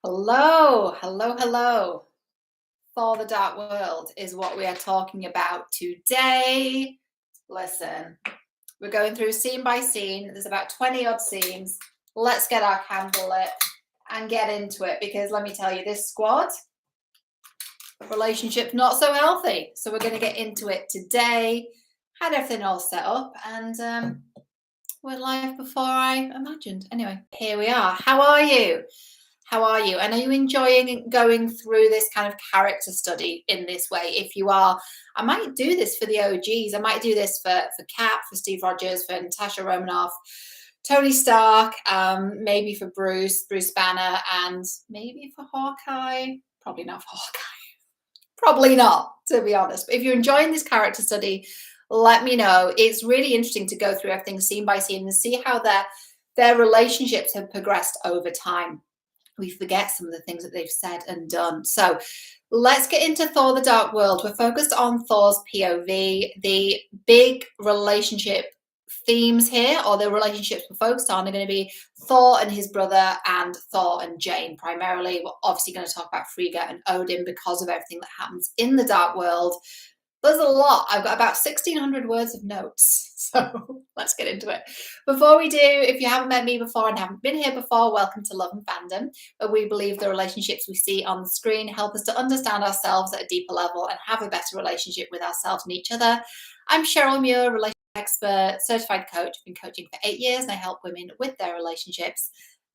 Hello, hello, hello. Thor the Dark World is what we are talking about today. Listen, we're going through scene by scene. There's about 20 odd scenes. Let's get our candle lit and get into it because let me tell you, this squad, relationship not so healthy. So we're going to get into it today. Had everything all set up and went live before I imagined. Anyway, here we are. How are you? How are you? And are you enjoying going through this kind of character study in this way? If you are, I might do this for the OGs. I might do this for Cap, for Steve Rogers, for Natasha Romanoff, Tony Stark, maybe for Bruce Banner, and maybe for Hawkeye. Probably not for Hawkeye. Probably not, to be honest. But if you're enjoying this character study, let me know. It's really interesting to go through everything scene by scene and see how their relationships have progressed over time. We forget some of the things that they've said and done. So let's get into Thor the Dark World. We're focused on Thor's POV. The big relationship themes here, or the relationships we're focused on, are going to be Thor and his brother and Thor and Jane primarily. We're obviously going to talk about Frigga and Odin because of everything that happens in the Dark World. There's a lot. I've got about 1,600 words of notes. So let's get into it. Before we do, if you haven't met me before and haven't been here before, welcome to Love and Fandom, where we believe the relationships we see on the screen help us to understand ourselves at a deeper level and have a better relationship with ourselves and each other. I'm Cheryl Muir, relationship expert, certified coach. I've been coaching for 8 years and I help women with their relationships.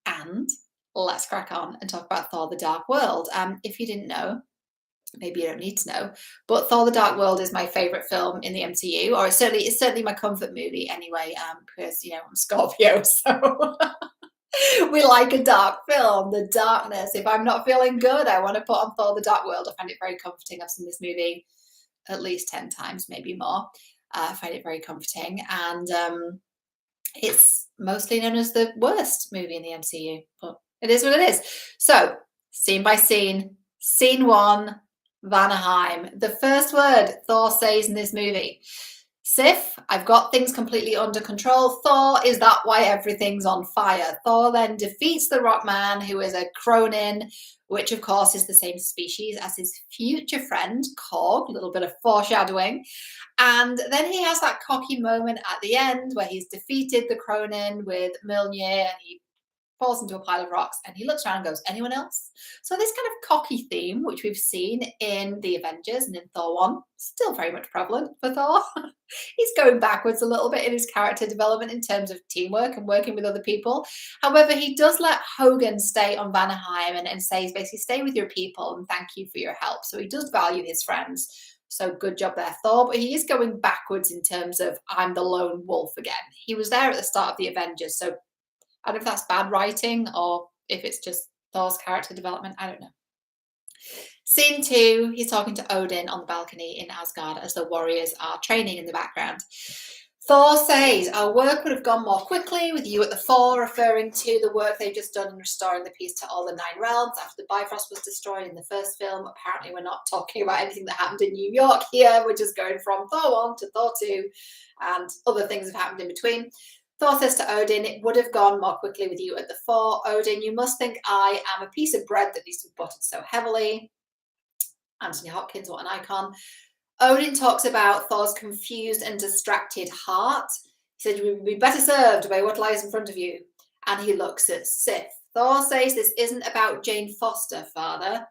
And let's crack on and talk about Thor the Dark World. If you didn't know, maybe you don't need to know, but Thor the Dark World is my favorite film in the MCU, or it's certainly my comfort movie anyway, because I'm Scorpio, so we like a dark film, the darkness. If I'm not feeling good, I want to put on Thor the Dark World. I find it very comforting. I've seen this movie at least 10 times, maybe more. I find it very comforting, and it's mostly known as the worst movie in the MCU, but it is what it is. So scene by scene, scene 1, Vanaheim. The first word Thor says in this movie: Sif, I've got things completely under control. Thor, is that why everything's on fire? Thor then defeats the Rock Man, who is a Cronin, which of course is the same species as his future friend, Korg, a little bit of foreshadowing. And then he has that cocky moment at the end where he's defeated the Cronin with Mjolnir and he falls into a pile of rocks and he looks around and goes, anyone else? So this kind of cocky theme, which we've seen in the Avengers and in Thor 1, still very much prevalent for Thor. He's going backwards a little bit in his character development in terms of teamwork and working with other people. However, he does let Hogan stay on Vanaheim and says basically, stay with your people and thank you for your help. So he does value his friends. So good job there, Thor. But he is going backwards in terms of, I'm the lone wolf again. He was there at the start of the Avengers, so I don't know if that's bad writing or if it's just Thor's character development. I don't know. Scene 2, he's talking to Odin on the balcony in Asgard as the warriors are training in the background. Thor says, our work would have gone more quickly with you at the fore, referring to the work they've just done in restoring the peace to all the 9 realms after the Bifrost was destroyed in the first film. Apparently, we're not talking about anything that happened in New York here. We're just going from Thor 1 to Thor 2, and other things have happened in between. Thor says to Odin, it would have gone more quickly with you at the fore. Odin, you must think I am a piece of bread that needs to be buttered so heavily. Anthony Hopkins, what an icon. Odin talks about Thor's confused and distracted heart. He said, you would be better served by what lies in front of you. And he looks at Sif. Thor says, this isn't about Jane Foster, father.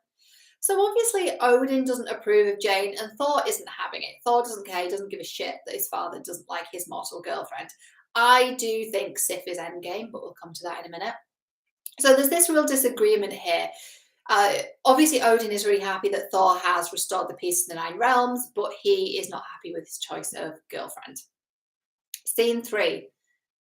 So obviously Odin doesn't approve of Jane and Thor isn't having it. Thor doesn't care. He doesn't give a shit that his father doesn't like his mortal girlfriend. I do think Sif is endgame, but we'll come to that in a minute. So there's this real disagreement here. Obviously, Odin is really happy that Thor has restored the peace in the 9 realms, but he is not happy with his choice of girlfriend. Scene 3,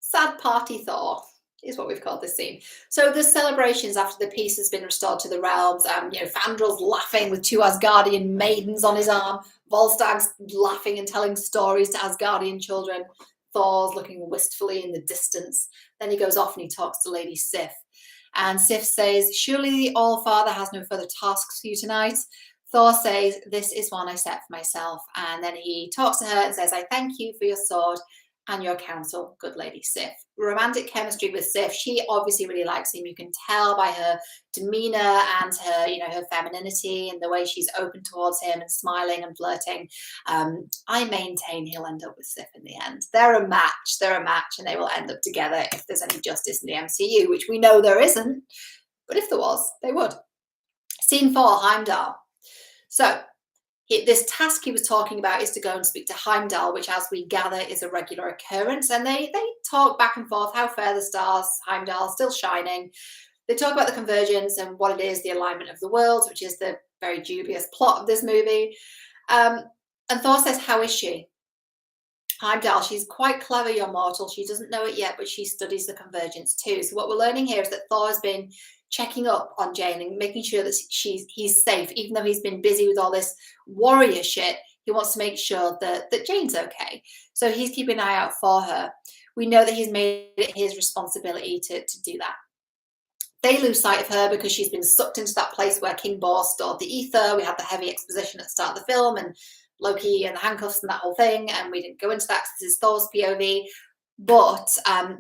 sad party Thor is what we've called this scene. So there's celebrations after the peace has been restored to the realms. Fandrel's laughing with 2 Asgardian maidens on his arm. Volstag's laughing and telling stories to Asgardian children. Thor's looking wistfully in the distance. Then he goes off and he talks to Lady Sif. And Sif says, surely the All-Father has no further tasks for you tonight. Thor says, this is one I set for myself. And then he talks to her and says, I thank you for your sword and your counsel, good lady Sif. Romantic chemistry with Sif. She obviously really likes him. You can tell by her demeanor and her, her femininity and the way she's open towards him and smiling and flirting. I maintain he'll end up with Sif in the end. They're a match, and they will end up together if there's any justice in the MCU, which we know there isn't. But if there was, they would. Scene 4, Heimdall. So this task he was talking about is to go and speak to Heimdall, which, as we gather, is a regular occurrence. And they talk back and forth, how fair the stars, Heimdall, still shining. They talk about the convergence and what it is, the alignment of the worlds, which is the very dubious plot of this movie. And Thor says, how is she? Heimdall, she's quite clever, your mortal. She doesn't know it yet, but she studies the convergence too. So what we're learning here is that Thor has been checking up on Jane and making sure that he's safe, even though he's been busy with all this warrior shit. He wants to make sure that Jane's okay. So he's keeping an eye out for her. We know that he's made it his responsibility to do that. They lose sight of her because she's been sucked into that place where King Bor stored the Aether. We had the heavy exposition at the start of the film and Loki and the handcuffs and that whole thing. And we didn't go into that because this is Thor's POV. But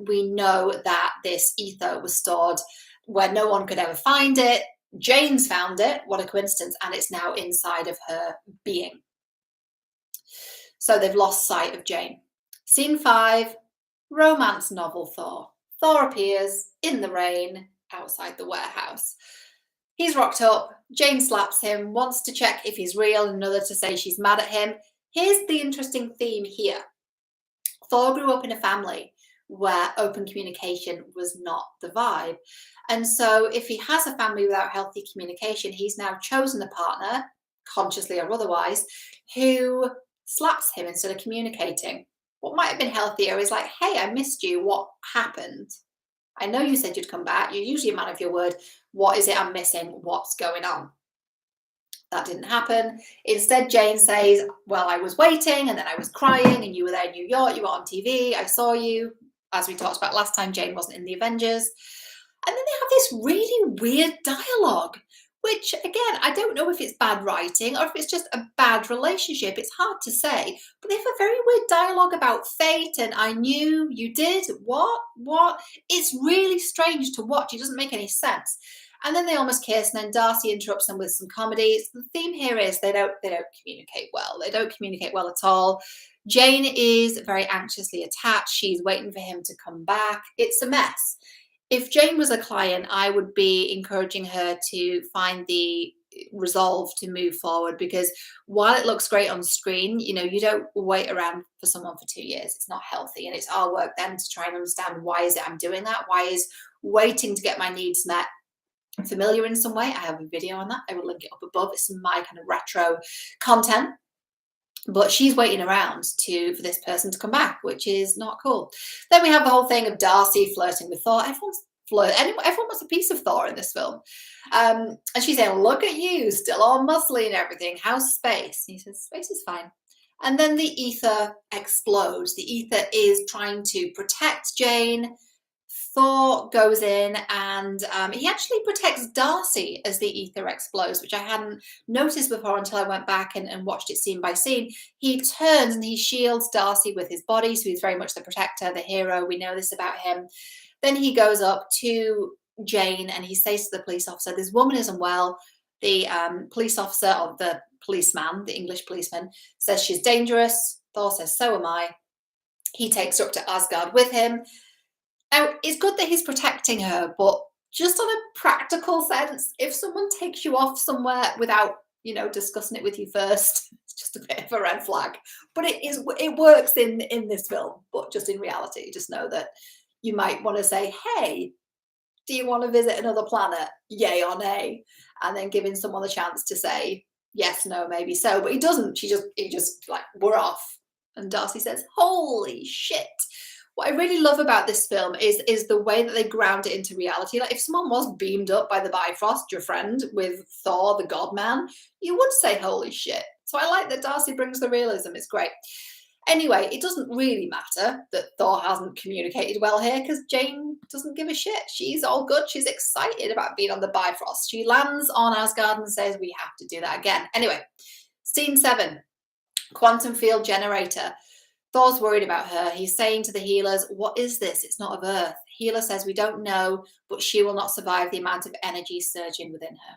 we know that this Aether was stored where no one could ever find it. Jane's found it. What a coincidence. And it's now inside of her being. So they've lost sight of Jane. Scene 5, romance novel Thor. Thor appears in the rain outside the warehouse. He's rocked up. Jane slaps him, wants to check if he's real, and another to say she's mad at him. Here's the interesting theme here. Thor grew up in a family where open communication was not the vibe. And so if he has a family without healthy communication, he's now chosen a partner, consciously or otherwise, who slaps him instead of communicating. What might have been healthier is like, hey, I missed you. What happened? I know you said you'd come back. You're usually a man of your word. What is it I'm missing? What's going on? That didn't happen. Instead, Jane says, well, I was waiting and then I was crying and you were there in New York. You were on TV. I saw you. As we talked about last time, Jane wasn't in the Avengers. And then they have this really weird dialogue, which, again, I don't know if it's bad writing or if it's just a bad relationship. It's hard to say. But they have a very weird dialogue about fate and I knew you did. What? It's really strange to watch. It doesn't make any sense. And then they almost kiss, and then Darcy interrupts them with some comedy. So the theme here is they don't communicate well. They don't communicate well at all. Jane is very anxiously attached. She's waiting for him to come back. It's a mess. If Jane was a client, I would be encouraging her to find the resolve to move forward, because while it looks great on screen, you don't wait around for someone for 2 years. It's not healthy. And it's our work then to try and understand, why is it I'm doing that? Why is waiting to get my needs met familiar in some way? I have a video on that. I will link it up above. It's some my kind of retro content. But she's waiting around for this person to come back, which is not cool. Then we have the whole thing of Darcy flirting with Thor. Everyone wants a piece of Thor in this film. And she's saying, look at you, still all muscly and everything. How's space? And he says, space is fine. And then the Aether explodes. The Aether is trying to protect Jane. Thor goes in and he actually protects Darcy as the Aether explodes, which I hadn't noticed before until I went back and watched it scene by scene. He turns and he shields Darcy with his body, so he's very much the protector, the hero. We know this about him. Then he goes up to Jane and he says to the police officer, this woman isn't well. The police officer, or the policeman, the English policeman, says she's dangerous. Thor says, so am I. He takes her up to Asgard with him. Now, it's good that he's protecting her, but just on a practical sense, if someone takes you off somewhere without, discussing it with you first, it's just a bit of a red flag. But it works in this film, but just in reality, just know that you might want to say, hey, do you want to visit another planet? Yay or nay? And then giving someone the chance to say, yes, no, maybe so. But he doesn't. He just like, we're off. And Darcy says, holy shit. What I really love about this film is the way that they ground it into reality. Like, if someone was beamed up by the Bifrost, your friend, with Thor, the God Man, you would say, holy shit. So I like that Darcy brings the realism. It's great. Anyway, it doesn't really matter that Thor hasn't communicated well here, because Jane doesn't give a shit. She's all good. She's excited about being on the Bifrost. She lands on Asgard and says, we have to do that again. Anyway, scene 7, quantum field generator. Thor's worried about her. He's saying to the healers, what is this? It's not of Earth. Healer says, we don't know, but she will not survive the amount of energy surging within her.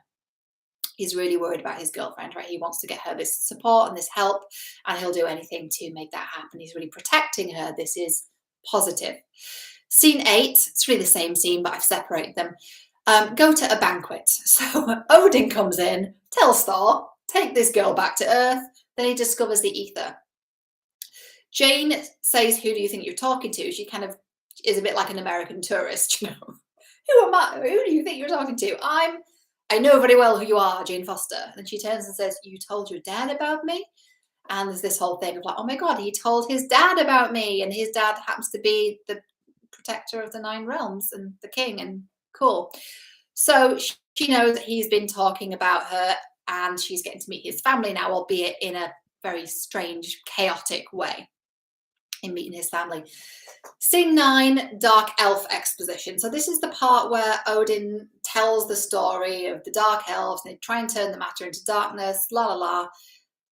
He's really worried about his girlfriend, right? He wants to get her this support and this help, and he'll do anything to make that happen. He's really protecting her. This is positive. Scene 8, it's really the same scene, but I've separated them. Go to a banquet. So Odin comes in, tells Thor, take this girl back to Earth. Then he discovers the Aether. Jane says, who do you think you're talking to? She kind of is a bit like an American tourist, you know. Who am I? Who do you think you're talking to? I know very well who you are, Jane Foster. And she turns and says, you told your dad about me? And there's this whole thing of like, oh my God, he told his dad about me. And his dad happens to be the protector of the 9 realms and the king, and cool. So she knows that he's been talking about her, and she's getting to meet his family now, albeit in a very strange, chaotic way in meeting his family. Scene 9, Dark Elf Exposition. So this is the part where Odin tells the story of the Dark Elves, and they try and turn the matter into darkness, la la la.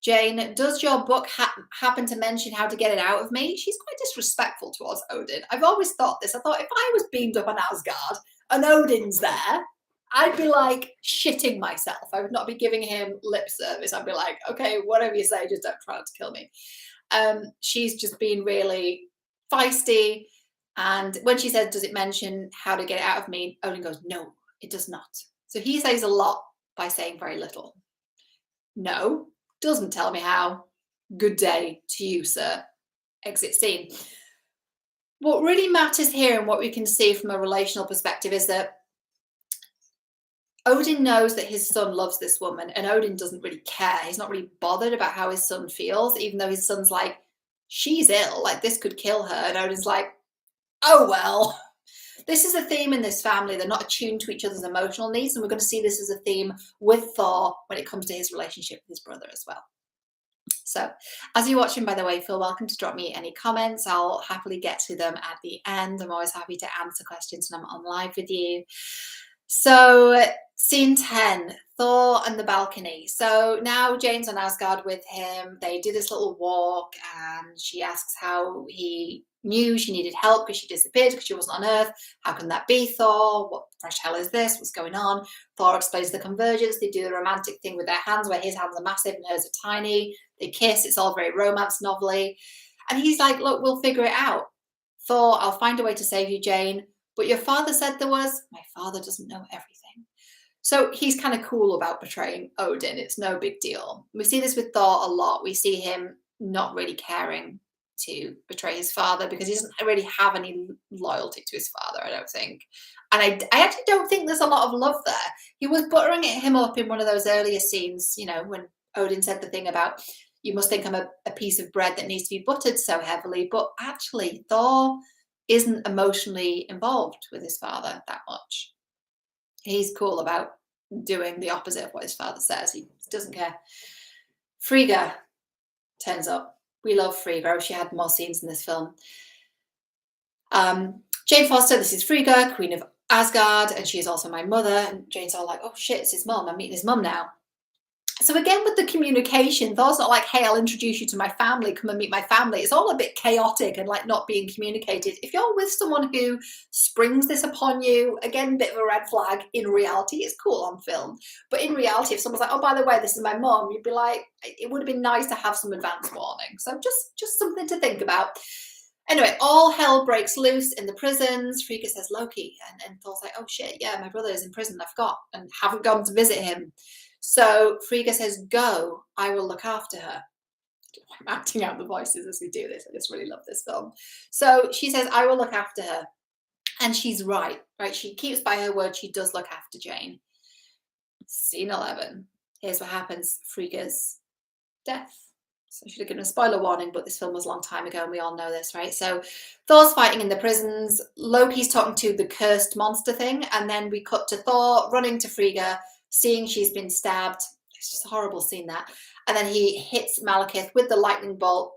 Jane, does your book happen to mention how to get it out of me? She's quite disrespectful towards Odin. I've always thought this. I thought if I was beamed up on Asgard and Odin's there, I'd be like shitting myself. I would not be giving him lip service. I'd be like, okay, whatever you say, just don't try not to kill me. She's just been really feisty. And when she says, does it mention how to get it out of me? Odin goes, no, it does not. So he says a lot by saying very little. No, doesn't tell me how. Good day to you, sir. Exit scene. What really matters here, and what we can see from a relational perspective, is that Odin knows that his son loves this woman, and Odin doesn't really care. He's not really bothered about how his son feels, even though his son's like, she's ill, like this could kill her. And Odin's like, oh, well. This is a theme in this family. They're not attuned to each other's emotional needs. And we're going to see this as a theme with Thor when it comes to his relationship with his brother as well. So as you're watching, by the way, feel welcome to drop me any comments. I'll happily get to them at the end. I'm always happy to answer questions when I'm on live with you. So scene 10, Thor and the balcony. So now Jane's on Asgard with him. They do this little walk, and she asks how he knew she needed help because she disappeared because she wasn't on Earth. How can that be, Thor? What fresh hell is this? What's going on? Thor explains the convergence. They do the romantic thing with their hands where his hands are massive and hers are tiny. They kiss. It's all very romance novelly. And he's like, look, we'll figure it out. Thor, I'll find a way to save you, Jane. But your father said there was. My father doesn't know everything. So he's kind of cool about betraying Odin. It's no big deal. We see this with Thor a lot. We see him not really caring to betray his father because he doesn't really have any loyalty to his father, I don't think. And I actually don't think there's a lot of love there. He was buttering him up in one of those earlier scenes, you know, when Odin said the thing about, you must think I'm a piece of bread that needs to be buttered so heavily. But actually, Thor isn't emotionally involved with his father that much. He's cool about doing the opposite of what his father says. He doesn't care. Frigga turns up. We love Frigga. She had more scenes in this film. Jane Foster, this is Frigga, Queen of Asgard, and she is also my mother. And Jane's all like, oh shit, it's his mum. I'm meeting his mum now. So again, with the communication, Thor's not like, hey, I'll introduce you to my family, come and meet my family. It's all a bit chaotic and like not being communicated. If you're with someone who springs this upon you, again, bit of a red flag. In reality, it's cool on film. But in reality, if someone's like, oh, by the way, this is my mom, you'd be like, it would have been nice to have some advance warning. So just something to think about. Anyway, all hell breaks loose in the prisons. Frigga says Loki, and Thor's like, oh shit, yeah, my brother is in prison, I forgot, and haven't gone to visit him. So Frigga says, go, I will look after her. I'm acting out the voices as we do this. I just really love this film. So she says, I will look after her. And she's right? She keeps by her word. She does look after Jane. Scene 11. Here's what happens. Frigga's death. So I should have given a spoiler warning, but this film was a long time ago and we all know this, right? So Thor's fighting in the prisons. Loki's talking to the cursed monster thing. And then we cut to Thor running to Frigga, seeing she's been stabbed. It's just a horrible scene, that. And then he hits Malekith with the lightning bolt.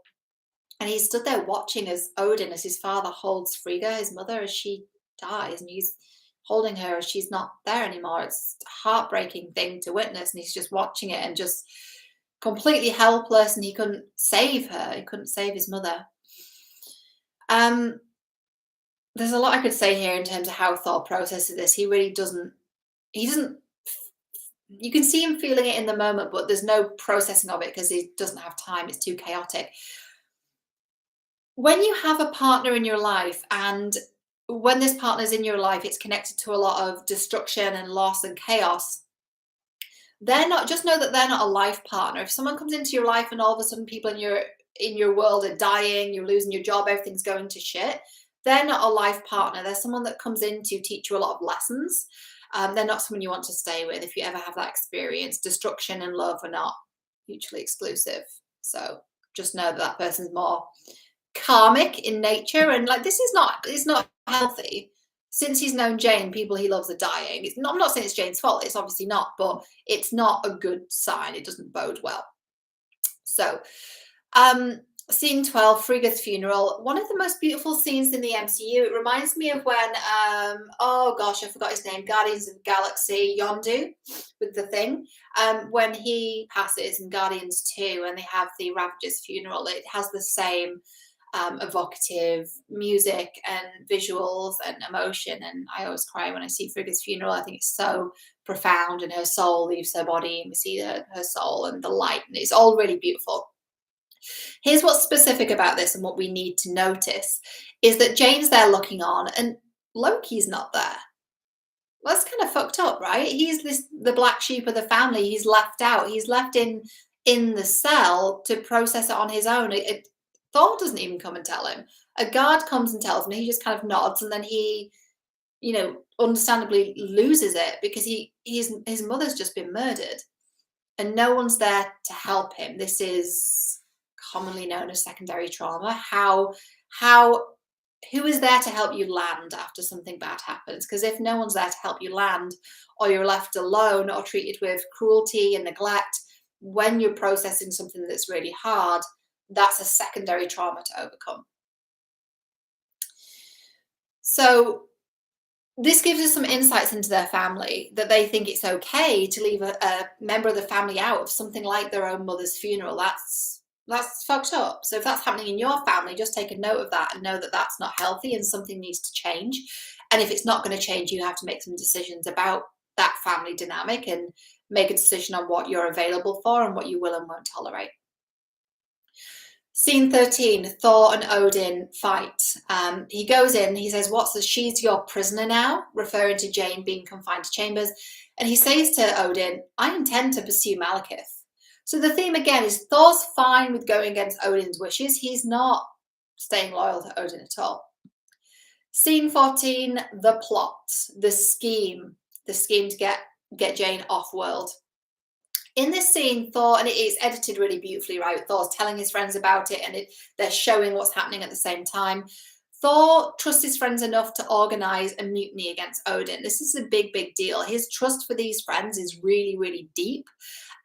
And he stood there watching as Odin, as his father, holds Frigga, his mother, as she dies. And he's holding her as she's not there anymore. It's a heartbreaking thing to witness. And he's just watching it and just completely helpless. And he couldn't save her. He couldn't save his mother. There's a lot I could say here in terms of how Thor processes this. He really doesn't. He doesn't. You can see him feeling it in the moment, but there's no processing of it because he doesn't have time. It's too chaotic. When you have a partner in your life, and when this partner's in your life, it's connected to a lot of destruction and loss and chaos. They're not, just know that they're not a life partner. If someone comes into your life and all of a sudden people in your world are dying, you're losing your job, everything's going to shit, they're not a life partner. They're someone that comes in to teach you a lot of lessons. They're not someone you want to stay with if you ever have that experience. Destruction and love are not mutually exclusive. So just know that that person's more karmic in nature, and like it's not healthy. Since he's known Jane, people he loves are dying. I'm not saying it's Jane's fault, it's obviously not, but it's not a good sign. It doesn't bode well. So scene 12, Frigga's funeral, one of the most beautiful scenes in the MCU. It reminds me of when oh gosh, I forgot his name, Guardians of the Galaxy, Yondu with the thing, when he passes in Guardians 2 and they have the Ravager's funeral. It has the same evocative music and visuals and emotion, and I always cry when I see Frigga's funeral. I think it's so profound, and her soul leaves her body and we see her soul and the light, and it's all really beautiful. Here's what's specific about this and what we need to notice is that Jane's there looking on and Loki's not there. Well, that's kind of fucked up, right? He's the black sheep of the family. He's left out. He's left in the cell to process it on his own. Thor doesn't even come and tell him. A guard comes and tells him, and he just kind of nods, and then he, understandably loses it because his mother's just been murdered, and no one's there to help him. This is commonly known as secondary trauma. Who is there to help you land after something bad happens? Because if no one's there to help you land, or you're left alone or treated with cruelty and neglect when you're processing something that's really hard, that's a secondary trauma to overcome. So this gives us some insights into their family, that they think it's okay to leave a member of the family out of something like their own mother's funeral. That's fucked up. So if that's happening in your family, just take a note of that and know that that's not healthy and something needs to change. And if it's not going to change, you have to make some decisions about that family dynamic and make a decision on what you're available for and what you will and won't tolerate. Scene 13, Thor and Odin fight. He goes in, he says, she's your prisoner now, referring to Jane being confined to chambers. And he says to Odin, I intend to pursue Malekith. So the theme again is Thor's fine with going against Odin's wishes. He's not staying loyal to Odin at all. Scene 14, the plot, the scheme to get Jane off world. In this scene, Thor, and it is edited really beautifully, right? Thor's telling his friends about it, and they're showing what's happening at the same time. Thor trusts his friends enough to organize a mutiny against Odin. This is a big, big deal. His trust for these friends is really, really deep.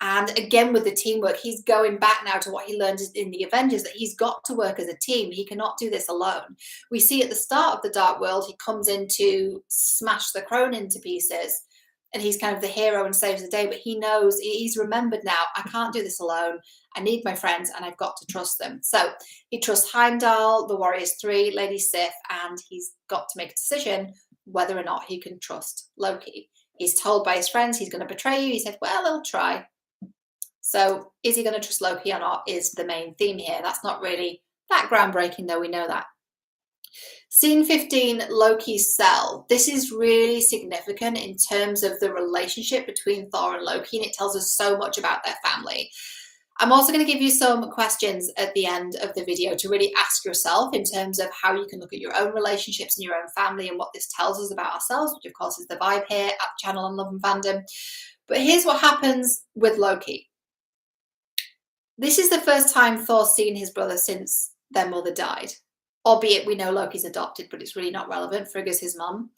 And again, with the teamwork, he's going back now to what he learned in the Avengers, that he's got to work as a team. He cannot do this alone. We see at the start of the Dark World, he comes in to smash the crone into pieces. And he's kind of the hero and saves the day, but he knows, he's remembered now, I can't do this alone. I need my friends and I've got to trust them. So he trusts Heimdall, the Warriors 3, Lady Sif, and he's got to make a decision whether or not he can trust Loki. He's told by his friends he's going to betray you. He said, well, he'll try. So is he going to trust Loki or not is the main theme here. That's not really that groundbreaking, though, we know that. Scene 15, Loki's cell. This is really significant in terms of the relationship between Thor and Loki, and it tells us so much about their family. I'm also going to give you some questions at the end of the video to really ask yourself in terms of how you can look at your own relationships and your own family and what this tells us about ourselves, which of course is the vibe here at the channel on Love and Fandom. But here's what happens with Loki. This is the first time Thor's seen his brother since their mother died. Albeit we know Loki's adopted, but it's really not relevant. Frigga's his mum.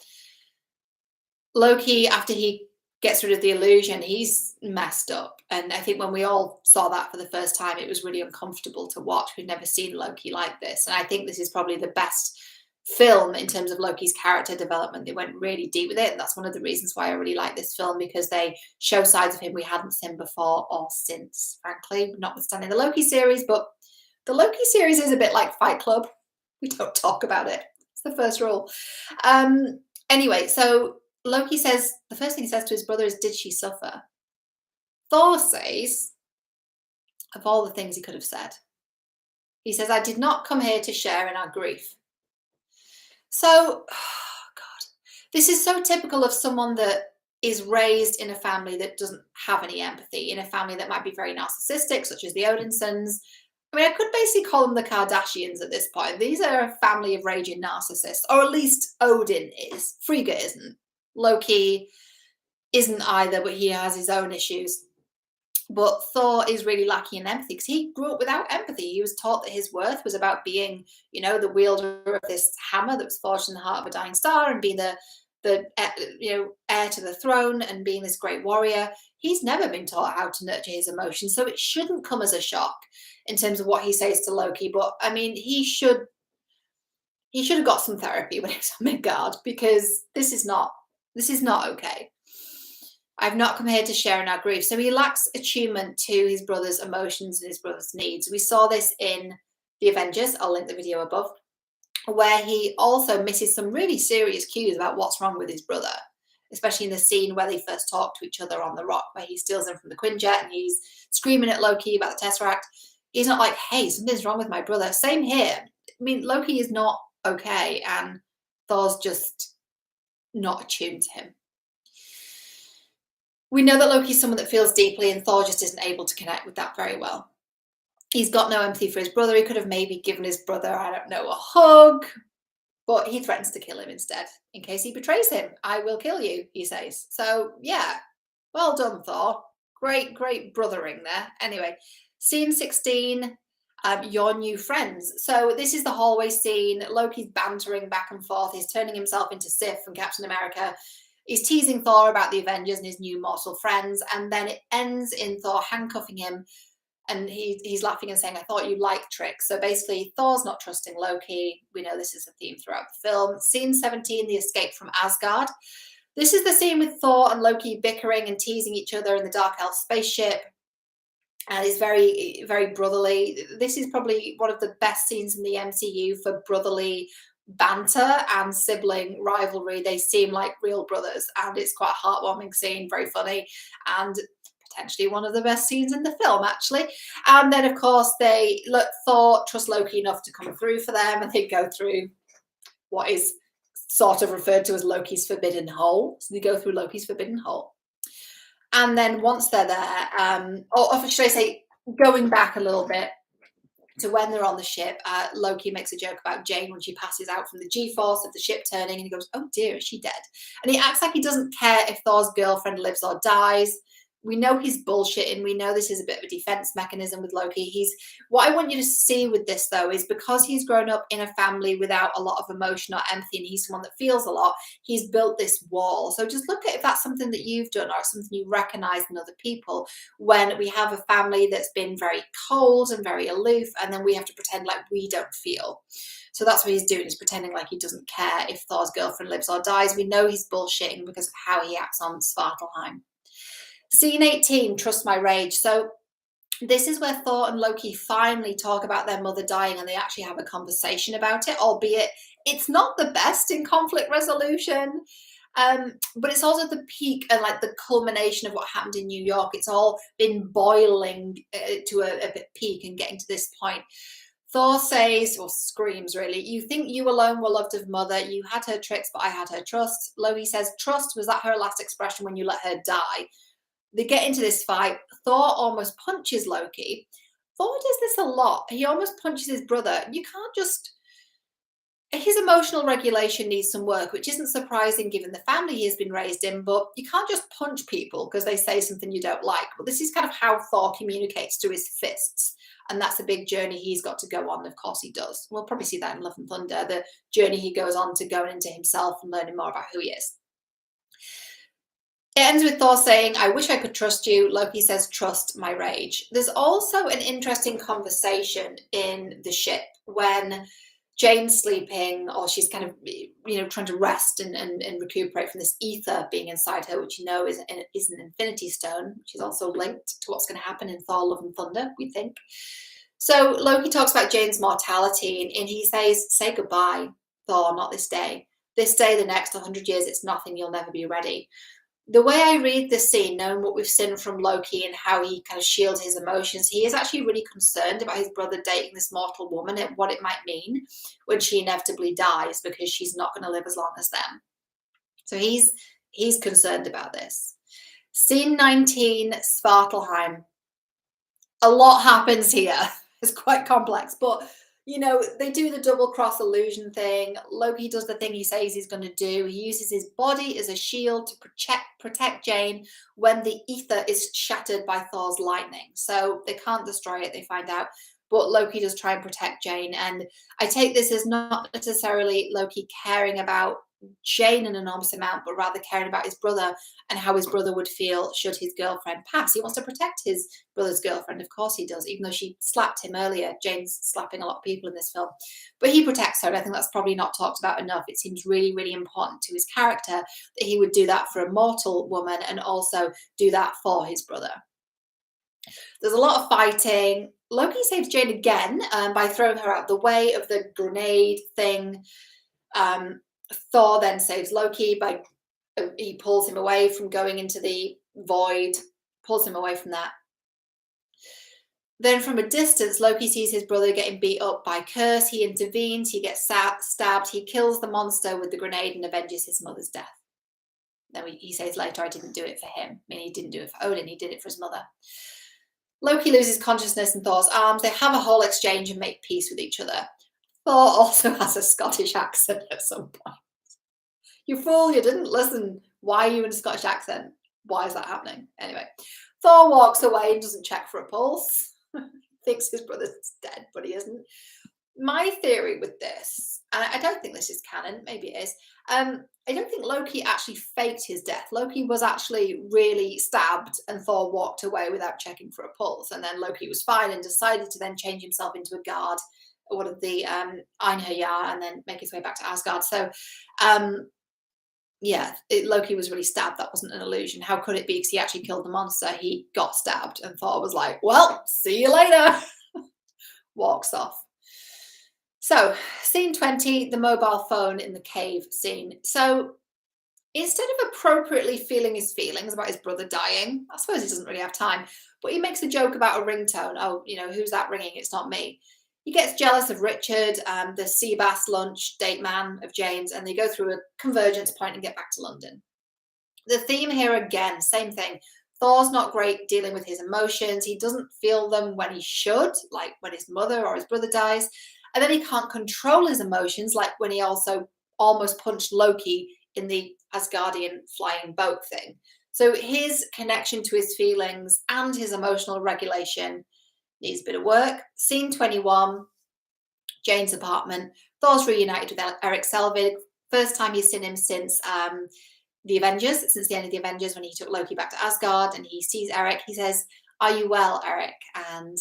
Loki, after he gets rid of the illusion, he's messed up. And I think when we all saw that for the first time, it was really uncomfortable to watch. We've never seen Loki like this. And I think this is probably the best film in terms of Loki's character development. They went really deep with it. And that's one of the reasons why I really like this film, because they show sides of him we hadn't seen before or since, frankly, notwithstanding the Loki series. But the Loki series is a bit like Fight Club. We don't talk about it. It's the first rule. Anyway, so Loki says, the first thing he says to his brother is, did she suffer? Thor says, of all the things he could have said, he says, I did not come here to share in our grief. So, oh God, this is so typical of someone that is raised in a family that doesn't have any empathy, in a family that might be very narcissistic, such as the Odinsons. I mean, I could basically call them the Kardashians at this point. These are a family of raging narcissists, or at least Odin is. Frigga isn't. Loki isn't either, but he has his own issues. But Thor is really lacking in empathy because he grew up without empathy. He was taught that his worth was about being, you know, the wielder of this hammer that was forged in the heart of a dying star and being the heir to the throne and being this great warrior. He's never been taught how to nurture his emotions, so it shouldn't come as a shock in terms of what he says to Loki. But I mean, he should have got some therapy when he was on Midgard, because this is not okay. I've not come here to share in our grief. So he lacks attunement to his brother's emotions and his brother's needs. We saw this in the Avengers. I'll link the video above, where he also misses some really serious cues about what's wrong with his brother, especially in the scene where they first talk to each other on the rock, where he steals them from the Quinjet and he's screaming at Loki about the Tesseract. He's not like, hey, something's wrong with my brother. Same here. I mean, Loki is not okay, and Thor's just not attuned to him. We know that Loki's someone that feels deeply, and Thor just isn't able to connect with that very well. He's got no empathy for his brother. He could have maybe given his brother, I don't know, a hug, but he threatens to kill him instead in case he betrays him. I will kill you, he says. So yeah, well done, Thor. Great brothering there. Anyway, scene 16, your new friends. So this is the hallway scene. Loki's bantering back and forth. He's turning himself into Sif from Captain America. He's teasing Thor about the Avengers and his new mortal friends, and then it ends in Thor handcuffing him, and he's laughing and saying, I thought you liked tricks. So basically, Thor's not trusting Loki. We know this is a theme throughout the film. Scene 17, the escape from Asgard. This is the scene with Thor and Loki bickering and teasing each other in the Dark Elf spaceship, and it's very, very brotherly. This is probably one of the best scenes in the MCU for brotherly banter and sibling rivalry. They seem like real brothers, and it's quite a heartwarming scene, very funny, and potentially one of the best scenes in the film, actually. And then, of course, Thor trusts Loki enough to come through for them, and they go through what is sort of referred to as Loki's forbidden hole. So they go through Loki's forbidden hole. And then once they're there, or should I say, going back a little bit to when they're on the ship, Loki makes a joke about Jane when she passes out from the G-force of the ship turning, and he goes, oh dear, is she dead? And he acts like he doesn't care if Thor's girlfriend lives or dies. We know he's bullshitting. We know this is a bit of a defense mechanism with Loki. What I want you to see with this, though, is because he's grown up in a family without a lot of emotion or empathy, and he's someone that feels a lot, he's built this wall. So just look at if that's something that you've done or something you recognize in other people, when we have a family that's been very cold and very aloof, and then we have to pretend like we don't feel. So that's what he's doing. He's pretending like he doesn't care if Thor's girlfriend lives or dies. We know he's bullshitting because of how he acts on Svartalfheim. Scene 18, Trust My Rage. So this is where Thor and Loki finally talk about their mother dying, and they actually have a conversation about it, albeit it's not the best in conflict resolution. But it's also the peak and like the culmination of what happened in New York. It's all been boiling to a peak and getting to this point. Thor says, or screams really, you think you alone were loved of mother. You had her tricks, but I had her trust. Loki says, trust, was that her last expression when you let her die? They get into this fight. Thor almost punches Loki. Thor does this a lot. He almost punches his brother. You can't just... His emotional regulation needs some work, which isn't surprising given the family he has been raised in, but you can't just punch people because they say something you don't like. Well, this is kind of how Thor communicates through his fists, and that's a big journey he's got to go on. Of course he does. We'll probably see that in Love and Thunder, the journey he goes on to going into himself and learning more about who he is. It ends with Thor saying, I wish I could trust you. Loki says, trust my rage. There's also an interesting conversation in the ship when Jane's sleeping, or she's kind of, trying to rest and recuperate from this ether being inside her, which is an infinity stone, which is also linked to what's going to happen in Thor Love and Thunder, we think. So Loki talks about Jane's mortality, and he says, say goodbye, Thor, not this day. This day, the next 100 years, it's nothing, you'll never be ready. The way I read this scene, knowing what we've seen from Loki and how he kind of shields his emotions, he is actually really concerned about his brother dating this mortal woman and what it might mean when she inevitably dies, because she's not going to live as long as them. So he's concerned about this. Scene 19, Svartalfheim. A lot happens here. It's quite complex, but you know, they do the double cross illusion thing. Loki does the thing he says he's going to do. He uses his body as a shield to protect Jane when the Aether is shattered by Thor's lightning. So they can't destroy it, they find out. But Loki does try and protect Jane. And I take this as not necessarily Loki caring about Jane an enormous amount, but rather caring about his brother and how his brother would feel should his girlfriend pass. He wants to protect his brother's girlfriend, of course he does, even though she slapped him earlier. Jane's slapping a lot of people in this film, but he protects her, and I think that's probably not talked about enough. It seems really, really important to his character that he would do that for a mortal woman and also do that for his brother. There's a lot of fighting. Loki saves Jane again by throwing her out of the way of the grenade thing. Thor then saves Loki by he pulls him away from going into the void, pulls him away from that. Then from a distance, Loki sees his brother getting beat up by Curse. He intervenes, he gets stabbed, he kills the monster with the grenade and avenges his mother's death. Then he says later, I didn't do it for him. I mean, he didn't do it for Odin, he did it for his mother. Loki loses consciousness in Thor's arms. They have a whole exchange and make peace with each other. Thor also has a Scottish accent at some point. You fool, you didn't listen. Why are you in a Scottish accent? Why is that happening? Anyway, Thor walks away and doesn't check for a pulse. Thinks his brother's dead, but he isn't. My theory with this, and I don't think this is canon, maybe it is, I don't think Loki actually faked his death. Loki was actually really stabbed and Thor walked away without checking for a pulse. And then Loki was fine and decided to then change himself into a guard, one of the Einherjar, and then make his way back to Asgard. So, yeah, Loki was really stabbed. That wasn't an illusion. How could it be? Because he actually killed the monster. He got stabbed and Thor was like, well, see you later. Walks off. So, scene 20, the mobile phone in the cave scene. So, instead of appropriately feeling his feelings about his brother dying, I suppose he doesn't really have time, but he makes a joke about a ringtone. Oh, you know, who's that ringing? It's not me. He gets jealous of Richard, the sea bass lunch date man of Jane's, and they go through a convergence point and get back to London. The theme here again, same thing. Thor's not great dealing with his emotions. He doesn't feel them when he should, like when his mother or his brother dies. And then he can't control his emotions, like when he also almost punched Loki in the Asgardian flying boat thing. So his connection to his feelings and his emotional regulation needs a bit of work. Scene 21, Jane's apartment. Thor's reunited with Eric Selvig. First time he's seen him since the Avengers, since the end of the Avengers, when he took Loki back to Asgard, and he sees Eric. He says, are you well, Eric? And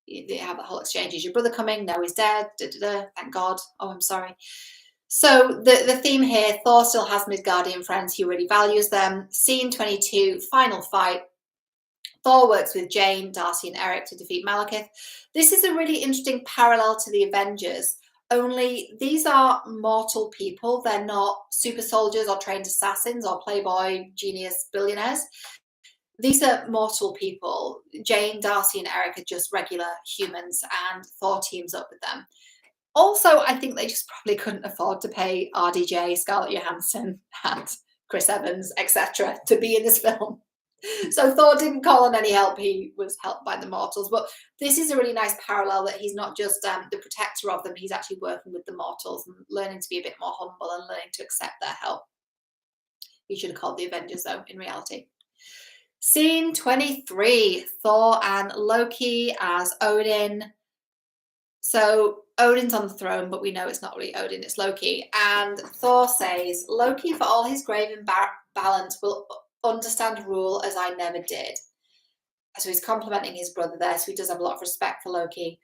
they have that whole exchange. Is your brother coming? No, he's dead. Thank God. Oh, I'm sorry. So the theme here, Thor still has Midgardian friends. He really values them. Scene 22, final fight. Thor works with Jane, Darcy and Eric to defeat Malekith. This is a really interesting parallel to the Avengers, only these are mortal people. They're not super soldiers or trained assassins or playboy genius billionaires. These are mortal people. Jane, Darcy and Eric are just regular humans, and Thor teams up with them. Also, I think they just probably couldn't afford to pay RDJ, Scarlett Johansson and Chris Evans, etc. to be in this film. So Thor didn't call on any help. He was helped by the mortals. But this is a really nice parallel that he's not just the protector of them. He's actually working with the mortals and learning to be a bit more humble and learning to accept their help. He should have called the Avengers, though, in reality. Scene 23, Thor and Loki as Odin. So Odin's on the throne, but we know it's not really Odin, it's Loki. And Thor says, Loki, for all his grave imbalance, will understand rule as I never did. So he's complimenting his brother there, so he does have a lot of respect for Loki.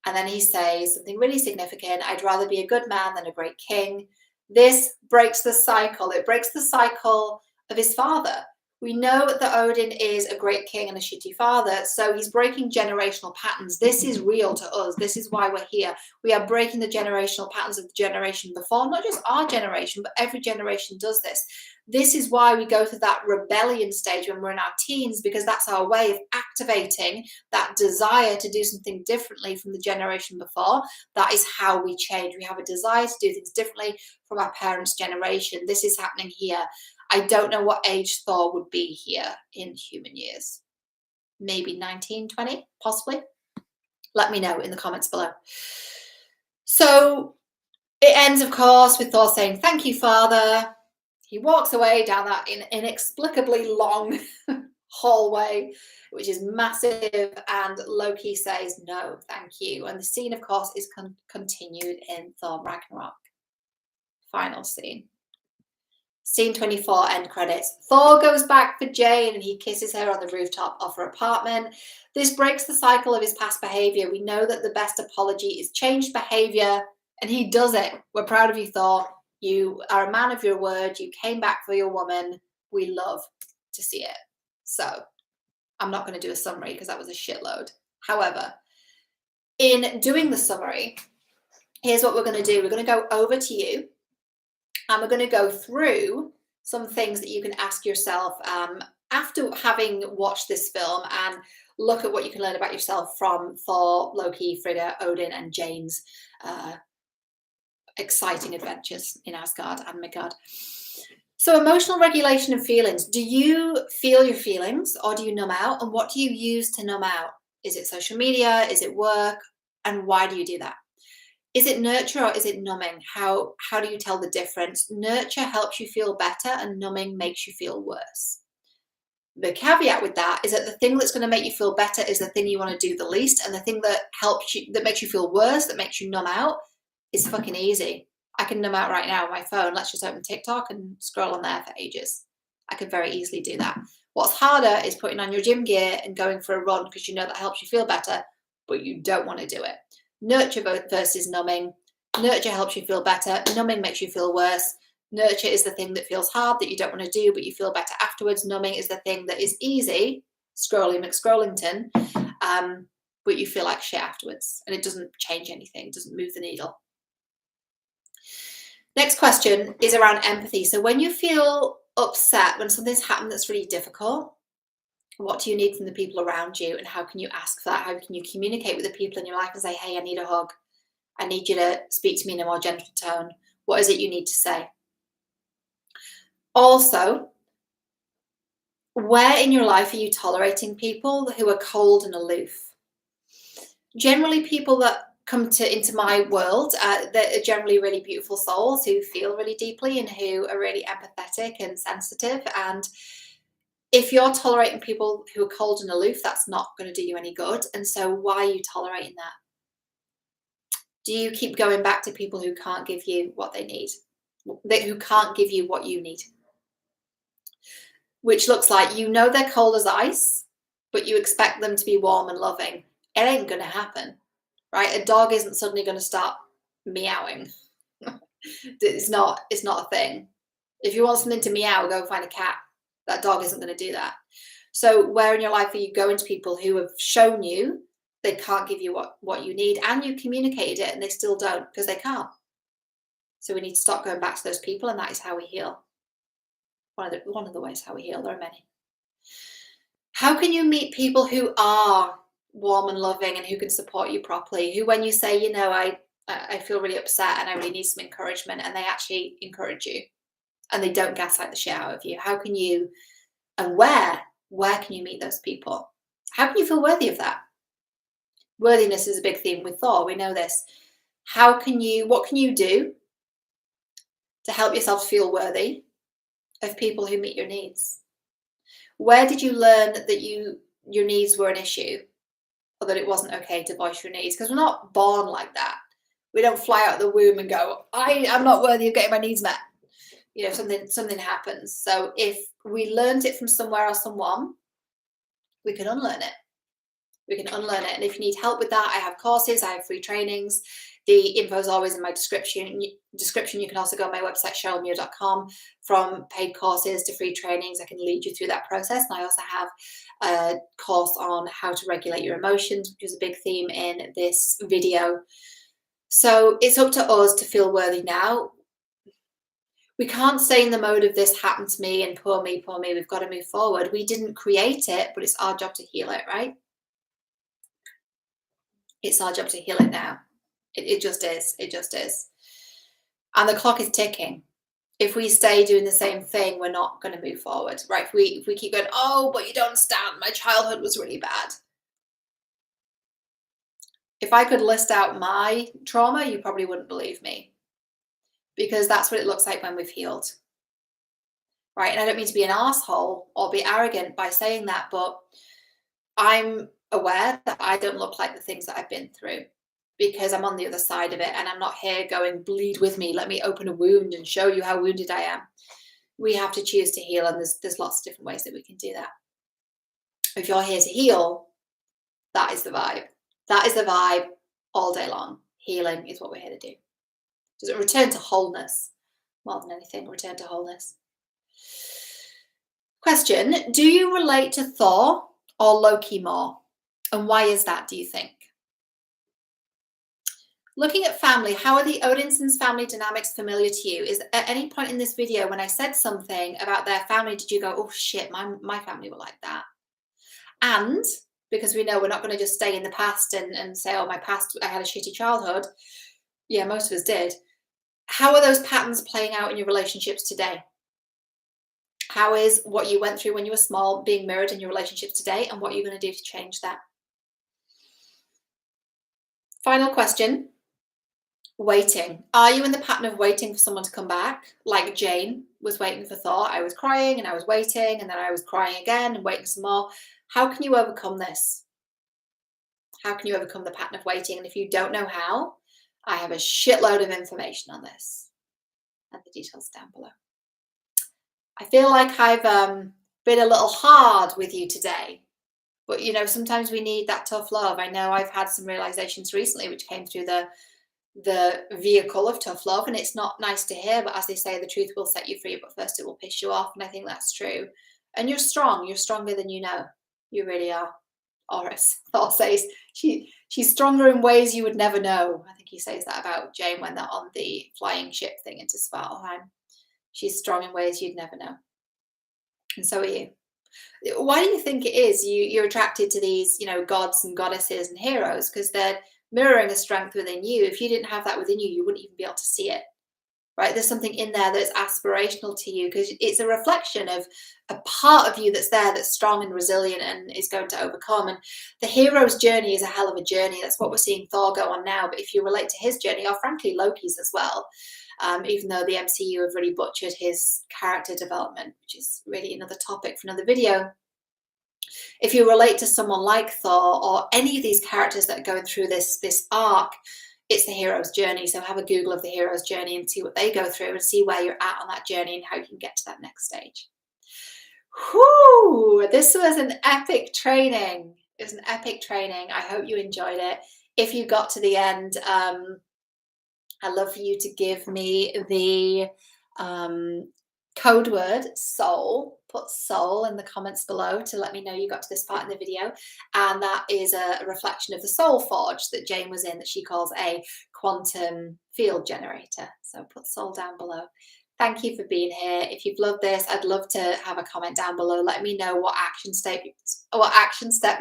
And then he says something really significant, I'd rather be a good man than a great king. This breaks the cycle. It breaks the cycle of his father, We know that Odin is a great king and a shitty father, so he's breaking generational patterns. This is real to us. This is why we're here. We are breaking the generational patterns of the generation before, not just our generation, but every generation does this. This is why we go through that rebellion stage when we're in our teens, because that's our way of activating that desire to do something differently from the generation before. That is how we change. We have a desire to do things differently from our parents' generation. This is happening here. I don't know what age Thor would be here in human years. Maybe 19, 20, possibly. Let me know in the comments below. So it ends, of course, with Thor saying, "Thank you, Father." He walks away down that inexplicably long hallway, which is massive, and Loki says, "No, thank you." And the scene, of course, is continued in Thor Ragnarok. Final scene. Scene 24, end credits. Thor goes back for Jane and he kisses her on the rooftop of her apartment. This breaks the cycle of his past behavior. We know that the best apology is changed behavior, and he does it. We're proud of you, Thor. You are a man of your word. You came back for your woman. We love to see it. So I'm not going to do a summary because that was a shitload. However, in doing the summary, here's what we're going to do. We're going to go over to you. And we're going to go through some things that you can ask yourself after having watched this film, and look at what you can learn about yourself from Thor, Loki, Frigga, Odin, and Jane's exciting adventures in Asgard and Midgard. So emotional regulation of feelings. Do you feel your feelings, or do you numb out? And what do you use to numb out? Is it social media? Is it work? And why do you do that? Is it nurture or is it numbing? How do you tell the difference? Nurture helps you feel better and numbing makes you feel worse. The caveat with that is that the thing that's going to make you feel better is the thing you want to do the least, and the thing that helps you, that makes you feel worse, that makes you numb out, is fucking easy. I can numb out right now on my phone. Let's just open TikTok and scroll on there for ages. I could very easily do that. What's harder is putting on your gym gear and going for a run because you know that helps you feel better, but you don't want to do it. Nurture versus numbing. Nurture helps you feel better. Numbing makes you feel worse. Nurture is the thing that feels hard, that you don't want to do, but you feel better afterwards. Numbing is the thing that is easy, scrolly McScrollington, but you feel like shit afterwards, and it doesn't change anything, doesn't move the needle. Next question is around empathy. So when you feel upset, when something's happened that's really difficult, what do you need from the people around you, and how can you ask for that? How can you communicate with the people in your life and say, hey, I need a hug. I need you to speak to me in a more gentle tone. What is it you need to say? Also, where in your life are you tolerating people who are cold and aloof? Generally, people that come into my world, that are generally really beautiful souls who feel really deeply and who are really empathetic and sensitive. And if you're tolerating people who are cold and aloof, that's not going to do you any good. And so why are you tolerating that? Do you keep going back to people who can't give you what they need, who can't give you what you need? Which looks like, you know, they're cold as ice, but you expect them to be warm and loving. It ain't going to happen, right? A dog isn't suddenly going to start meowing. It's not a thing. If you want something to meow, go find a cat. That dog isn't going to do that. So where in your life are you going to people who have shown you they can't give you what you need, and you communicated it and they still don't because they can't? So we need to stop going back to those people, and that is how we heal. One of the ways how we heal. There are many. How can you meet people who are warm and loving and who can support you properly? Who, when you say, you know, I feel really upset and I really need some encouragement, and they actually encourage you and they don't gaslight the shit out of you. How can you, and where can you meet those people? How can you feel worthy of that? Worthiness is a big theme with Thor. We know this. What can you do to help yourself feel worthy of people who meet your needs? Where did you learn that your needs were an issue, or that it wasn't okay to voice your needs? Because we're not born like that. We don't fly out of the womb and go, I'm not worthy of getting my needs met. You know, something happens. So if we learned it from somewhere or someone, we can unlearn it. We can unlearn it. And if you need help with that, I have courses, I have free trainings. The info is always in my description. You can also go on my website, cherylmuir.com. From paid courses to free trainings, I can lead you through that process. And I also have a course on how to regulate your emotions, which is a big theme in this video. So it's up to us to feel worthy now. We can't stay in the mode of this happened to me and poor me, poor me. We've got to move forward. We didn't create it, but it's our job to heal it, right? It's our job to heal it now. It just is. It just is. And the clock is ticking. If we stay doing the same thing, we're not going to move forward, right? If we keep going, oh, but you don't understand, my childhood was really bad. If I could list out my trauma, you probably wouldn't believe me, because that's what it looks like when we've healed, right? And I don't mean to be an asshole or be arrogant by saying that, but I'm aware that I don't look like the things that I've been through, because I'm on the other side of it, and I'm not here going, bleed with me, let me open a wound and show you how wounded I am. We have to choose to heal, and there's lots of different ways that we can do that. If you're here to heal, that is the vibe. That is the vibe all day long. Healing is what we're here to do. Does it return to wholeness? More than anything, return to wholeness. Question, do you relate to Thor or Loki more? And why is that, do you think? Looking at family, how are the Odinsons family dynamics familiar to you? Is at any point in this video when I said something about their family, did you go, oh shit, my family were like that? And because we know we're not going to just stay in the past and say, oh, my past, I had a shitty childhood. Yeah, most of us did. How are those patterns playing out in your relationships today? How is what you went through when you were small being mirrored in your relationships today, and what are you going to do to change that? Final question. Waiting. Are you in the pattern of waiting for someone to come back? Like Jane was waiting for Thor. I was crying and I was waiting, and then I was crying again and waiting some more. How can you overcome this? How can you overcome the pattern of waiting? And if you don't know how, I have a shitload of information on this, and the details down below. I feel like I've been a little hard with you today, but you know, sometimes we need that tough love. I know I've had some realizations recently which came through the vehicle of tough love, and it's not nice to hear, but as they say, the truth will set you free, but first it will piss you off. And I think that's true. And you're strong. You're stronger than you know. You really are. Or as Thor says, she's stronger in ways you would never know. I think he says that about Jane when they're on the flying ship thing into Svartalfheim. She's strong in ways you'd never know. And so are you. Why do you think it is you're attracted to these, you know, gods and goddesses and heroes? Because they're mirroring a strength within you. If you didn't have that within you, you wouldn't even be able to see it, right? There's something in there that's aspirational to you, because it's a reflection of a part of you that's there, that's strong and resilient and is going to overcome. And the hero's journey is a hell of a journey. That's what we're seeing Thor go on now. But if you relate to his journey, or frankly Loki's as well, even though the MCU have really butchered his character development, which is really another topic for another video. If you relate to someone like Thor or any of these characters that are going through this arc, it's the hero's journey. So have a Google of the hero's journey and see what they go through, and see where you're at on that journey and how you can get to that next stage. Whoo! This was an epic training. It was an epic training. I hope you enjoyed it. If you got to the end, I'd love for you to give me the code word soul. Put soul in the comments below to let me know you got to this part in the video. And that is a reflection of the soul forge that Jane was in, that she calls a quantum field generator. So put soul down below. Thank you for being here. If you've loved this, I'd love to have a comment down below. Let me know what action step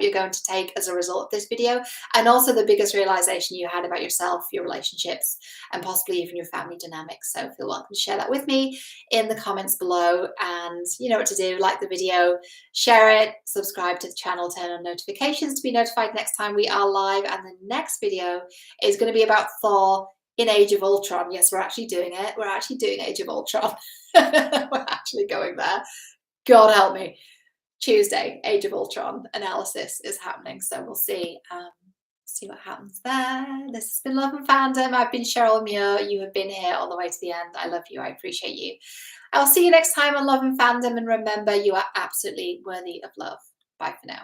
you're going to take as a result of this video, and also the biggest realization you had about yourself, your relationships, and possibly even your family dynamics. So feel welcome to share that with me in the comments below. And you know what to do. Like the video, share it, subscribe to the channel, turn on notifications to be notified next time we are live. And the next video is going to be about Thor in Age of Ultron. Yes, we're actually doing it. We're actually doing Age of Ultron. We're actually going there. God help me. Tuesday, Age of Ultron analysis is happening. So we'll see. See what happens there. This has been Love and Fandom. I've been Cheryl Muir. You have been here all the way to the end. I love you. I appreciate you. I'll see you next time on Love and Fandom. And remember, you are absolutely worthy of love. Bye for now.